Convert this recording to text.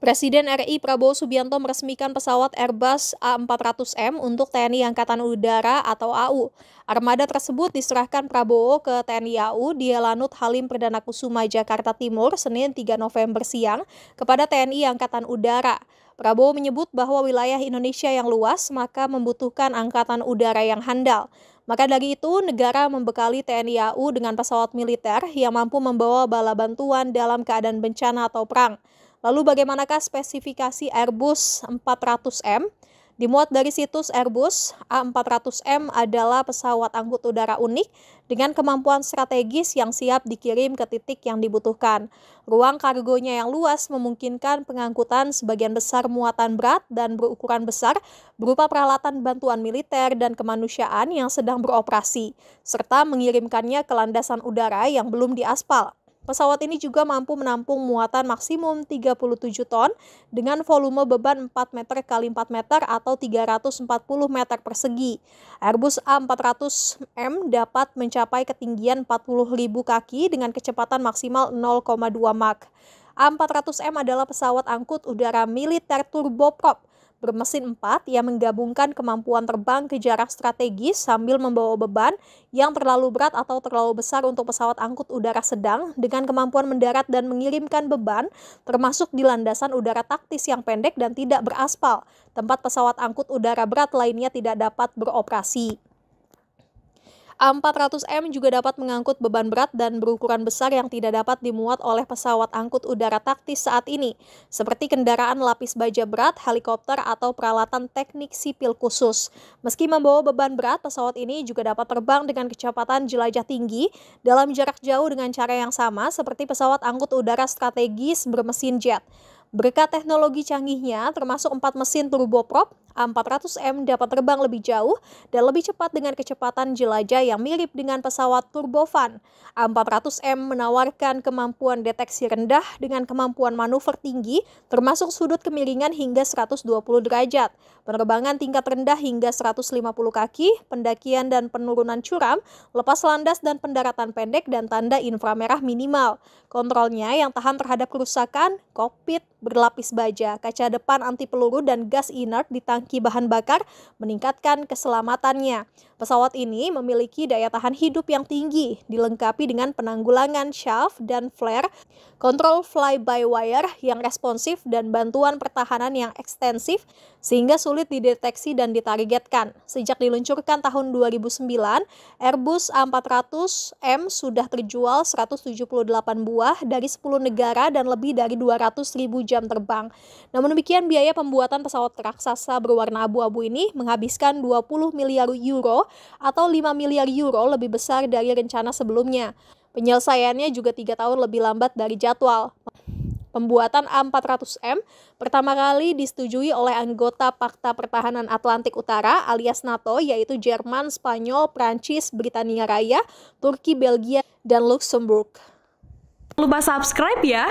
Presiden RI Prabowo Subianto meresmikan pesawat Airbus A400M untuk TNI Angkatan Udara atau AU. Armada tersebut diserahkan Prabowo ke TNI AU di Lanut Halim Perdana Kusuma, Jakarta Timur, Senin 3 November siang kepada TNI Angkatan Udara. Prabowo menyebut bahwa wilayah Indonesia yang luas maka membutuhkan angkatan udara yang handal. Maka dari itu, negara membekali TNI AU dengan pesawat militer yang mampu membawa bala bantuan dalam keadaan bencana atau perang. Lalu bagaimanakah spesifikasi Airbus 400M? Dimuat dari situs Airbus, A400M adalah pesawat angkut udara unik dengan kemampuan strategis yang siap dikirim ke titik yang dibutuhkan. Ruang kargonya yang luas memungkinkan pengangkutan sebagian besar muatan berat dan berukuran besar berupa peralatan bantuan militer dan kemanusiaan yang sedang beroperasi, serta mengirimkannya ke landasan udara yang belum diaspal. Pesawat ini juga mampu menampung muatan maksimum 37 ton dengan volume beban 4 meter x 4 meter atau 340 meter persegi. Airbus A400M dapat mencapai ketinggian 40.000 kaki dengan kecepatan maksimal 0,2 Mach. A400M adalah pesawat angkut udara militer turboprop bermesin 4 yang menggabungkan kemampuan terbang ke jarak strategis sambil membawa beban yang terlalu berat atau terlalu besar untuk pesawat angkut udara sedang dengan kemampuan mendarat dan mengirimkan beban termasuk di landasan udara taktis yang pendek dan tidak beraspal, tempat pesawat angkut udara berat lainnya tidak dapat beroperasi. A400M juga dapat mengangkut beban berat dan berukuran besar yang tidak dapat dimuat oleh pesawat angkut udara taktis saat ini, seperti kendaraan lapis baja berat, helikopter, atau peralatan teknik sipil khusus. Meski membawa beban berat, pesawat ini juga dapat terbang dengan kecepatan jelajah tinggi dalam jarak jauh dengan cara yang sama seperti pesawat angkut udara strategis bermesin jet. Berkat teknologi canggihnya, termasuk 4 mesin turboprop, A400M dapat terbang lebih jauh dan lebih cepat dengan kecepatan jelajah yang mirip dengan pesawat turbofan. A400M menawarkan kemampuan deteksi rendah dengan kemampuan manuver tinggi, termasuk sudut kemiringan hingga 120 derajat, penerbangan tingkat rendah hingga 150 kaki, pendakian dan penurunan curam, lepas landas dan pendaratan pendek, dan tanda inframerah minimal. Kontrolnya yang tahan terhadap kerusakan, kokpit berlapis baja, kaca depan anti peluru, dan gas inert di tangki bahan bakar meningkatkan keselamatannya. Pesawat ini memiliki daya tahan hidup yang tinggi, dilengkapi dengan penanggulangan shaft dan flare, kontrol fly-by-wire yang responsif, dan bantuan pertahanan yang ekstensif sehingga sulit dideteksi dan ditargetkan. Sejak diluncurkan tahun 2009, Airbus A400M sudah terjual 178 buah dari 10 negara dan lebih dari 200.000 jam terbang. Namun demikian, biaya pembuatan pesawat raksasa berwarna abu-abu ini menghabiskan 20 miliar euro atau 5 miliar euro lebih besar dari rencana sebelumnya. Penyelesaiannya juga 3 tahun lebih lambat dari jadwal. Pembuatan A400M pertama kali disetujui oleh anggota Pakta Pertahanan Atlantik Utara alias NATO, yaitu Jerman, Spanyol, Prancis, Britania Raya, Turki, Belgia, dan Luxembourg. Jangan lupa subscribe ya!